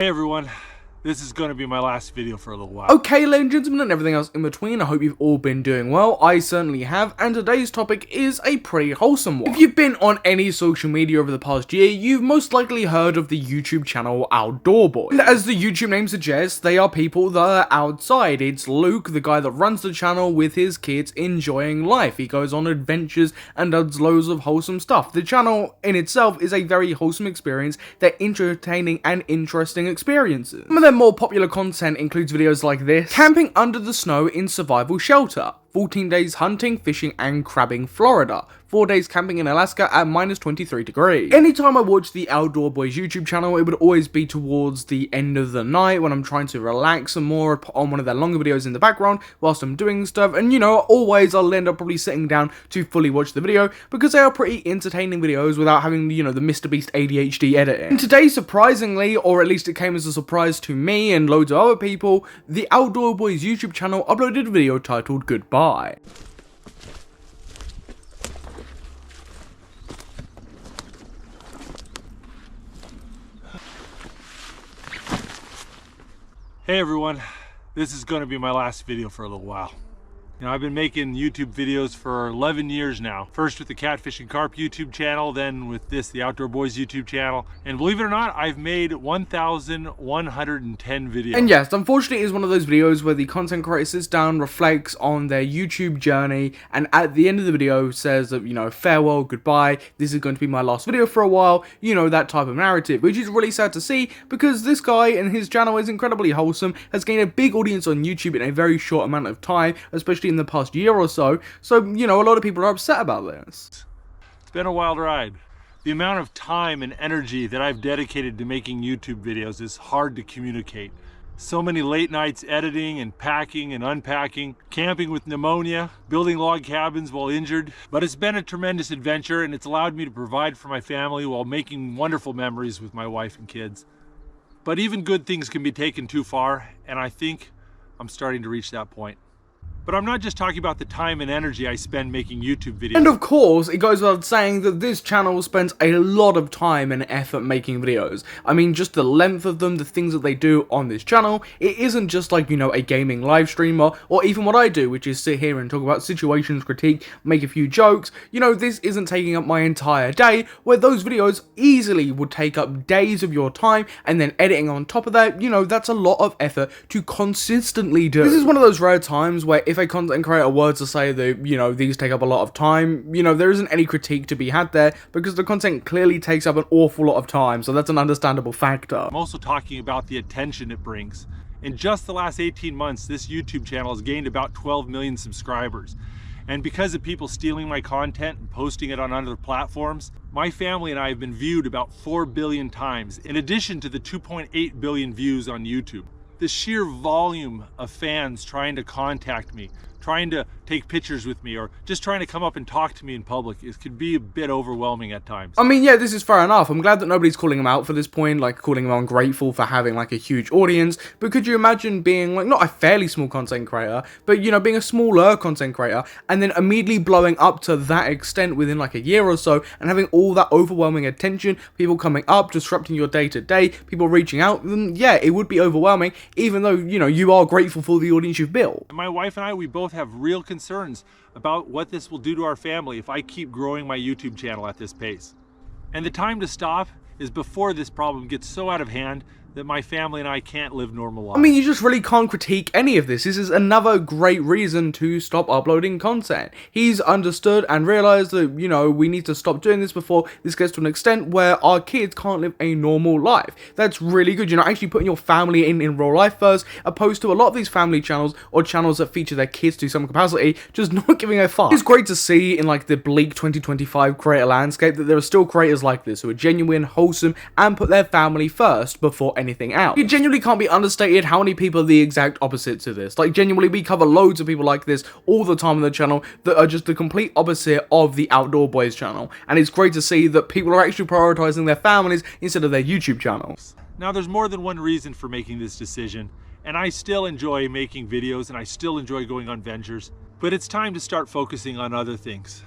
Hey everyone, this is going to be my last video for a little while. Okay, ladies and gentlemen, and everything else in between, I hope you've all been doing well. I certainly have, and today's topic is a pretty wholesome one. If you've been on any social media over the past year, you've most likely heard of the YouTube channel Outdoor Boys. And as the YouTube name suggests, they are people that are outside. It's Luke, the guy that runs the channel, with his kids enjoying life. He goes on adventures and does loads of wholesome stuff. The channel in itself is a very wholesome experience. They're entertaining and interesting experiences. Some of their more popular content includes videos like this: camping under the snow in survival shelter, 14 days hunting, fishing and crabbing Florida, 4 days camping in Alaska at -23 degrees. Anytime I watch the Outdoor Boys YouTube channel, it would always be towards the end of the night when I'm trying to relax some more, put on one of their longer videos in the background whilst I'm doing stuff, and always I'll end up probably sitting down to fully watch the video because they are pretty entertaining videos without having, the Mr. Beast ADHD editing. And today, surprisingly, or at least it came as a surprise to me and loads of other people, the Outdoor Boys YouTube channel uploaded a video titled Goodbye. Hey everyone, this is going to be my last video for a little while. I've been making YouTube videos for 11 years now. First with the Catfish and Carp YouTube channel, then with the Outdoor Boys YouTube channel. And believe it or not, I've made 1,110 videos. And yes, unfortunately, it is one of those videos where the content creator sits down, reflects on their YouTube journey, and at the end of the video says that, farewell, goodbye, this is going to be my last video for a while, that type of narrative, which is really sad to see because this guy and his channel is incredibly wholesome, has gained a big audience on YouTube in a very short amount of time, especially in the past year or so, a lot of people are upset about this. It's been a wild ride. The amount of time and energy that I've dedicated to making YouTube videos is hard to communicate. So many late nights editing and packing and unpacking, camping with pneumonia, building log cabins while injured. But it's been a tremendous adventure, and it's allowed me to provide for my family while making wonderful memories with my wife and kids. But even good things can be taken too far, and I think I'm starting to reach that point. But I'm not just talking about the time and energy I spend making YouTube videos. And of course, it goes without saying that this channel spends a lot of time and effort making videos. I mean, just the length of them, the things that they do on this channel, it isn't just like, a gaming live streamer, or even what I do, which is sit here and talk about situations, critique, make a few jokes. This isn't taking up my entire day, where those videos easily would take up days of your time, and then editing on top of that, that's a lot of effort to consistently do. This is one of those rare times where if a content creator were to say that, these take up a lot of time, there isn't any critique to be had there because the content clearly takes up an awful lot of time, so that's an understandable factor. I'm also talking about the attention it brings. In just the last 18 months, this YouTube channel has gained about 12 million subscribers. And because of people stealing my content and posting it on other platforms, my family and I have been viewed about 4 billion times, in addition to the 2.8 billion views on YouTube. The sheer volume of fans trying to contact me, trying to take pictures with me, or just trying to come up and talk to me in public, it could be a bit overwhelming at times. I mean, yeah, this is fair enough. I'm glad that nobody's calling him out for this point, calling him ungrateful for having a huge audience, but could you imagine being not a fairly small content creator, but being a smaller content creator, and then immediately blowing up to that extent within a year or so, and having all that overwhelming attention, people coming up, disrupting your day-to-day, people reaching out, then yeah, it would be overwhelming, even though, you are grateful for the audience you've built. My wife and I, we both have real concerns about what this will do to our family if I keep growing my YouTube channel at this pace. And the time to stop is before this problem gets so out of hand that my family and I can't live normal lives. I mean, you just really can't critique any of this. This is another great reason to stop uploading content. He's understood and realized that, we need to stop doing this before this gets to an extent where our kids can't live a normal life. That's really good, actually putting your family in real life first, opposed to a lot of these family channels or channels that feature their kids to some capacity, just not giving a fuck. It's great to see in the bleak 2025 creator landscape that there are still creators like this who are genuine, wholesome, and put their family first before anything else. It genuinely can't be understated how many people are the exact opposite to this. Genuinely, we cover loads of people like this all the time on the channel that are just the complete opposite of the Outdoor Boys channel. And it's great to see that people are actually prioritizing their families instead of their YouTube channels. Now, there's more than one reason for making this decision, and I still enjoy making videos and I still enjoy going on ventures, but it's time to start focusing on other things.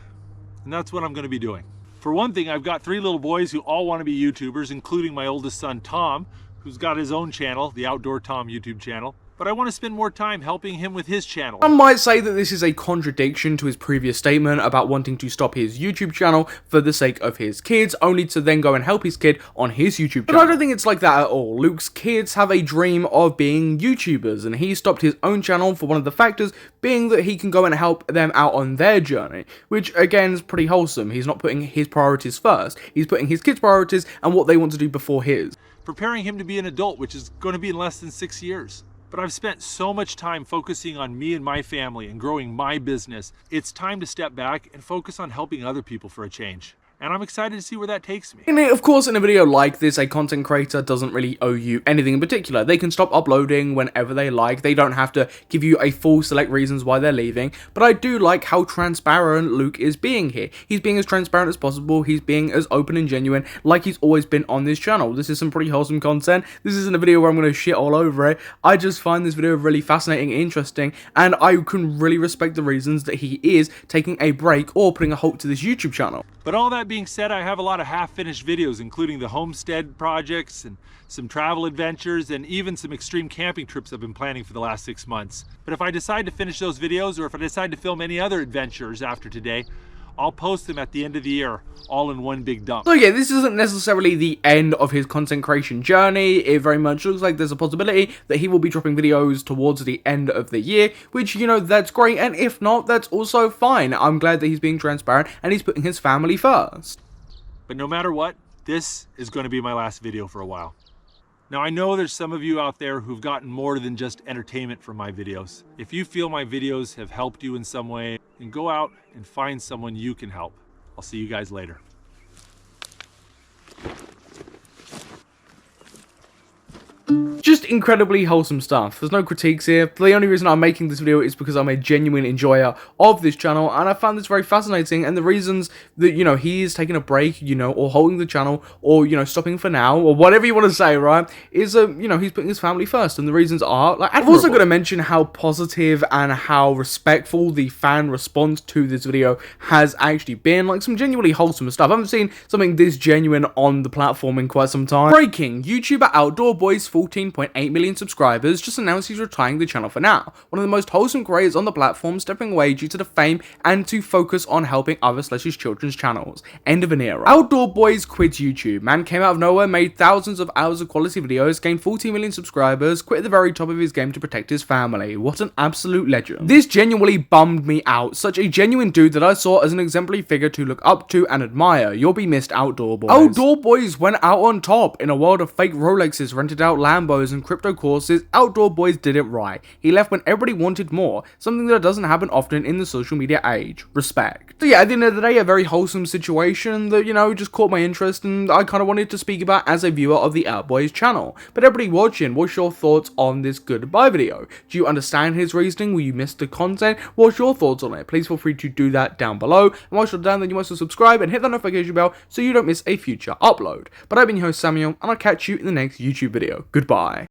And that's what I'm going to be doing. For one thing, I've got 3 little boys who all want to be YouTubers, including my oldest son, Tom, who's got his own channel, the Outdoor Tom YouTube channel, but I want to spend more time helping him with his channel. Some might say that this is a contradiction to his previous statement about wanting to stop his YouTube channel for the sake of his kids, only to then go and help his kid on his YouTube channel. But I don't think it's like that at all. Luke's kids have a dream of being YouTubers, and he stopped his own channel for one of the factors being that he can go and help them out on their journey, which again is pretty wholesome. He's not putting his priorities first. He's putting his kids' priorities and what they want to do before his. Preparing him to be an adult, which is going to be in less than 6 years. But I've spent so much time focusing on me and my family and growing my business. It's time to step back and focus on helping other people for a change. And I'm excited to see where that takes me. And of course, in a video like this, a content creator doesn't really owe you anything in particular. They can stop uploading whenever they like. They don't have to give you a full select reasons why they're leaving. But I do like how transparent Luke is being here. He's being as transparent as possible. He's being as open and genuine like he's always been on this channel. This is some pretty wholesome content. This isn't a video where I'm going to shit all over it. I just find this video really fascinating and interesting. And I can really respect the reasons that he is taking a break or putting a halt to this YouTube channel. But all that being said, I have a lot of half-finished videos, including the homestead projects and some travel adventures and even some extreme camping trips I've been planning for the last 6 months. But if I decide to finish those videos, or if I decide to film any other adventures after today, I'll post them at the end of the year, all in one big dump. So yeah, this isn't necessarily the end of his content creation journey. It very much looks like there's a possibility that he will be dropping videos towards the end of the year, which, you know, that's great. And if not, that's also fine. I'm glad that he's being transparent and he's putting his family first. But no matter what, this is going to be my last video for a while. Now, I know there's some of you out there who've gotten more than just entertainment from my videos. If you feel my videos have helped you in some way, then go out and find someone you can help. I'll see you guys later. Just incredibly wholesome stuff. There's no critiques here. The only reason I'm making this video is because I'm a genuine enjoyer of this channel, and I found this very fascinating. And the reasons that, you know, he is taking a break, you know, or holding the channel, or, you know, stopping for now, or whatever you want to say, right, is, you know, he's putting his family first. And the reasons are, like, admirable. I'm also going to mention how positive and how respectful the fan response to this video has actually been. Like, some genuinely wholesome stuff. I haven't seen something this genuine on the platform in quite some time. Breaking: YouTuber Outdoor Boys 14.8 million subscribers just announced he's retiring the channel for now. One of the most wholesome creators on the platform stepping away due to the fame and to focus on helping others / his children's channels. End of an era. Outdoor Boys quit YouTube. Man came out of nowhere, made thousands of hours of quality videos, gained 14 million subscribers, quit at the very top of his game to protect his family. What an absolute legend. This genuinely bummed me out. Such a genuine dude that I saw as an exemplary figure to look up to and admire. You'll be missed, Outdoor Boys. Outdoor Boys went out on top. In a world of fake Rolexes, rented out Lambos and crypto courses, Outdoor Boys did it right. He left when everybody wanted more, something that doesn't happen often in the social media age. Respect. So yeah, at the end of the day, a very wholesome situation that, you know, just caught my interest and I kind of wanted to speak about as a viewer of the Outboys Boys channel. But everybody watching, what's your thoughts on this goodbye video? Do you understand his reasoning? Will you miss the content? What's your thoughts on it? Please feel free to do that down below. And once you're done, then you must subscribe and hit that notification bell so you don't miss a future upload. But I've been your host, Samuel, and I'll catch you in the next YouTube video. Goodbye.